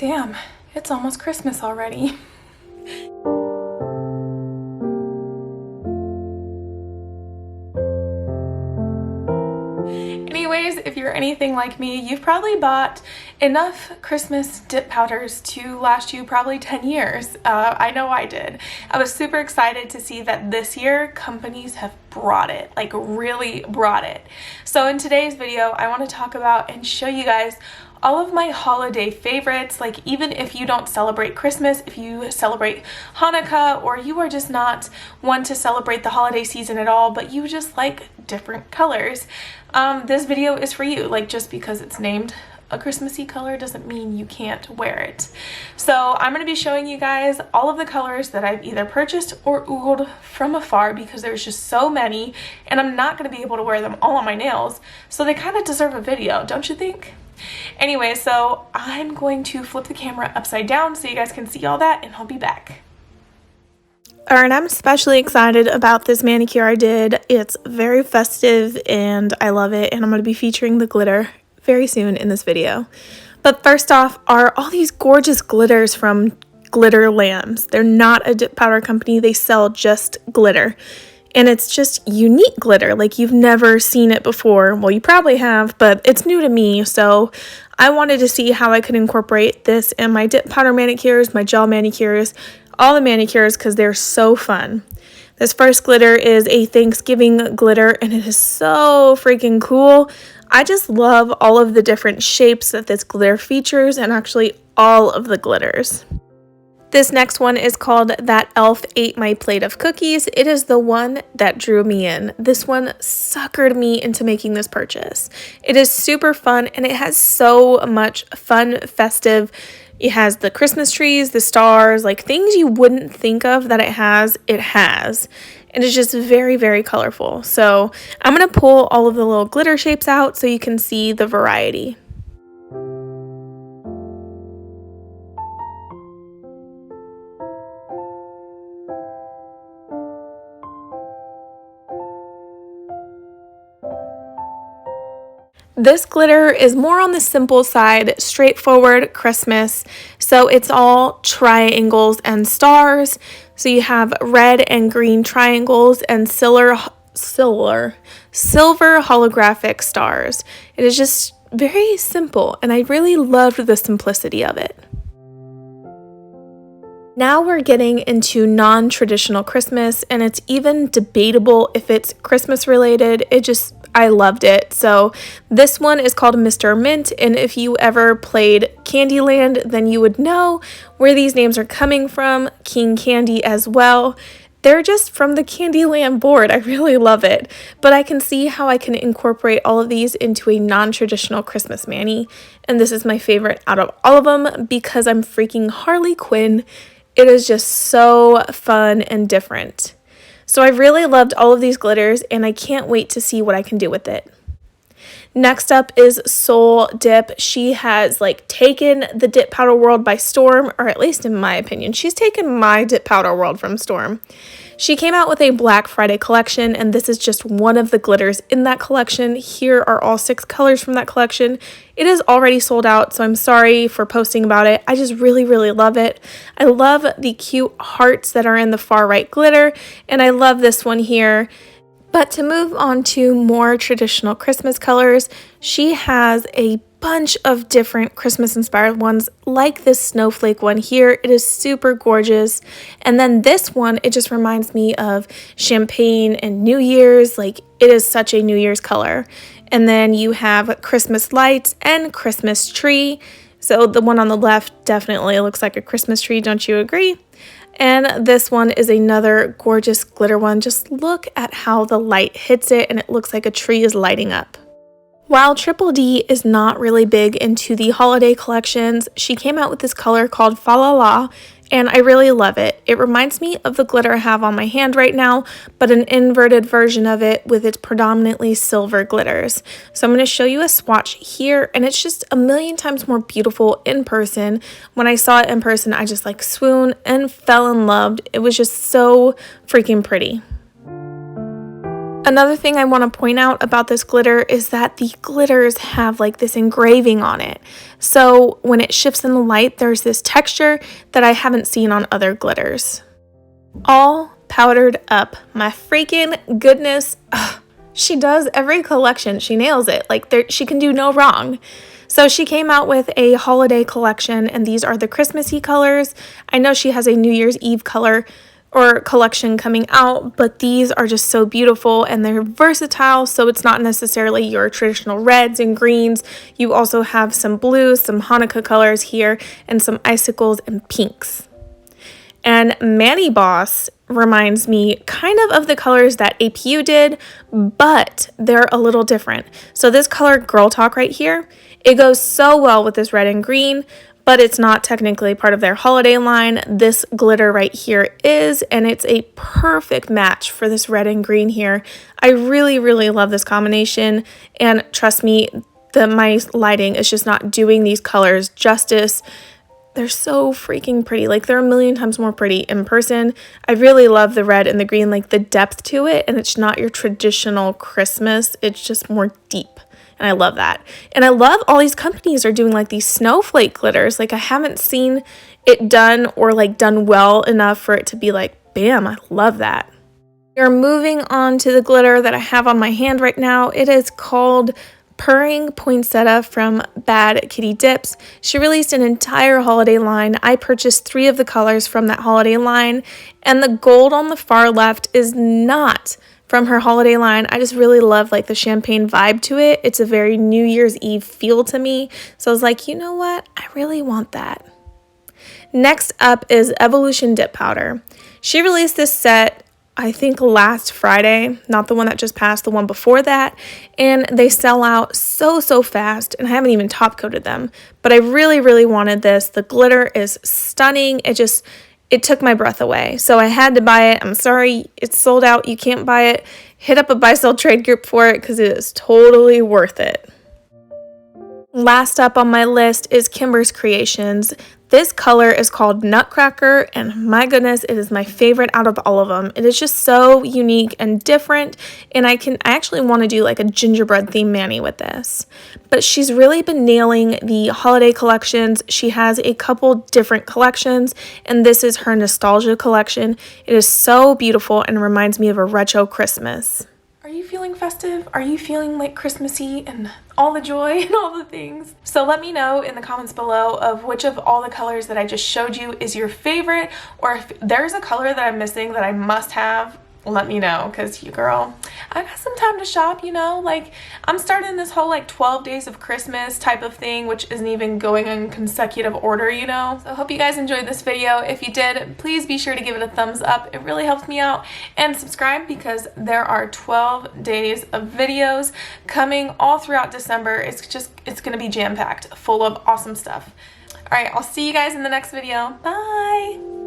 Damn, it's almost Christmas already. Anyways, if you're anything like me, you've probably bought enough Christmas dip powders to last you probably 10 years. I know I did. I was super excited to see that this year companies have brought it, like really brought it. So in today's video, I want to talk about and show you guys all of my holiday favorites. Like, even if you don't celebrate Christmas, if you celebrate Hanukkah, or you are just not one to celebrate the holiday season at all, but you just like different colors, this video is for you. Like, just because it's named a Christmassy color doesn't mean you can't wear it. So I'm going to be showing you guys all of the colors that I've either purchased or oogled from afar, because there's just so many and I'm not going to be able to wear them all on my nails, so they kind of deserve a video, don't you think? Anyway, so I'm going to flip the camera upside down so you guys can see all that, and I'll be back. Alright, I'm especially excited about this manicure I did. It's very festive and I love it, and I'm going to be featuring the glitter very soon in this video. But first off are all these gorgeous glitters from Glitter Lambs. They're not a dip powder company, they sell just glitter. And it's just unique glitter, like you've never seen it before. Well, you probably have, but it's new to me, so I wanted to see how I could incorporate this in my dip powder manicures, my gel manicures, all the manicures, because they're so fun. This first glitter is a Thanksgiving glitter, and it is so freaking cool. I just love all of the different shapes that this glitter features, and actually all of the glitters. This next one is called That Elf Ate My Plate of Cookies. It is the one that drew me in. This one suckered me into making this purchase. It is super fun, and it has so much fun, festive. It has the Christmas trees, the stars, like things you wouldn't think of that it has. And it's just very, very colorful. So I'm going to pull all of the little glitter shapes out so you can see the variety. This glitter is more on the simple side, straightforward Christmas. So it's all triangles and stars. So you have red and green triangles and silver holographic stars. It is just very simple, and I really loved the simplicity of it. Now we're getting into non-traditional Christmas, and it's even debatable if it's Christmas related. I loved it. So this one is called Mr. Mint, and if you ever played Candyland, then you would know where these names are coming from. King Candy as well. They're just from the Candyland board. I really love it. But I can see how I can incorporate all of these into a non-traditional Christmas mani, and this is my favorite out of all of them because I'm freaking Harley Quinn. It is just so fun and different. So I really loved all of these glitters, and I can't wait to see what I can do with it. Next up is Soul Dip. She has taken the dip powder world by storm, or at least in my opinion, she's taken my dip powder world from storm. She came out with a Black Friday collection, and this is just one of the glitters in that collection. Here are all 6 colors from that collection. It is already sold out, so I'm sorry for posting about it. I just really, really love it. I love the cute hearts that are in the far right glitter, and I love this one here. But to move on to more traditional Christmas colors, she has a bunch of different Christmas inspired ones, like this snowflake one here. It is super gorgeous. And then this one, it just reminds me of champagne and New Year's. Like, it is such a New Year's color. And then you have Christmas lights and Christmas tree. So the one on the left definitely looks like a Christmas tree, don't you agree? And this one is another gorgeous glitter one. Just look at how the light hits it, and it looks like a tree is lighting up. While Triple D is not really big into the holiday collections, she came out with this color called Fa La La, and I really love it. It reminds me of the glitter I have on my hand right now, but an inverted version of it with its predominantly silver glitters. So I'm going to show you a swatch here, and it's just a million times more beautiful in person. When I saw it in person, I just swooned and fell in love. It was just so freaking pretty. Another thing I want to point out about this glitter is that the glitters have like this engraving on it. So when it shifts in the light, there's this texture that I haven't seen on other glitters. All powdered up. My freaking goodness. Ugh, she does every collection. She nails it. Like she can do no wrong. So she came out with a holiday collection, and these are the Christmassy colors. I know she has a New Year's Eve color or collection coming out, but these are just so beautiful and they're versatile, so it's not necessarily your traditional reds and greens. You also have some blues, some Hanukkah colors here, and some icicles and pinks. And Manny Boss reminds me kind of the colors that APU did, but they're a little different. So this color Girl Talk right here, it goes so well with this red and green, but it's not technically part of their holiday line. This glitter right here is, and it's a perfect match for this red and green here. I really, really love this combination, and trust me, my lighting is just not doing these colors justice. They're so freaking pretty. Like, they're a million times more pretty in person. I really love the red and the green, like the depth to it, and it's not your traditional Christmas. It's just more deep. And I love that. And I love all these companies are doing like these snowflake glitters. Like, I haven't seen it done or like done well enough for it to be like, bam, I love that. We're moving on to the glitter that I have on my hand right now. It is called Purring Poinsettia from Bad Kitty Dips. She released an entire holiday line. I purchased 3 of the colors from that holiday line, and the gold on the far left is not from her holiday line. I just really love like the champagne vibe to it. It's a very New Year's Eve feel to me. So I was like, you know what? I really want that. Next up is Evolution Dip Powder. She released this set, I think last Friday, not the one that just passed, the one before that, and they sell out so fast, and I haven't even top coated them, but I really, really wanted this. The glitter is stunning. It took my breath away, so I had to buy it. I'm sorry, it's sold out. You can't buy it. Hit up a buy-sell trade group for it because it is totally worth it. Last up on my list is Kimberz Kreations. This color is called Nutcracker, and my goodness, it is my favorite out of all of them. It is just so unique and different, and I actually want to do like a gingerbread theme mani with this. But she's really been nailing the holiday collections. She has a couple different collections, and this is her nostalgia collection. It is so beautiful and reminds me of a retro Christmas. Are you feeling festive? Are you feeling like Christmassy and all the joy and all the things? So let me know in the comments below of which of all the colors that I just showed you is your favorite, or if there's a color that I'm missing that I must have, let me know, because you girl, I got some time to shop, you know, like I'm starting this whole like 12 days of Christmas type of thing, which isn't even going in consecutive order, you know. So I hope you guys enjoyed this video. If you did, please be sure to give it a thumbs up. It really helps me out, and subscribe because there are 12 days of videos coming all throughout December. It's gonna be jam-packed full of awesome stuff. All right, I'll see you guys in the next video. Bye.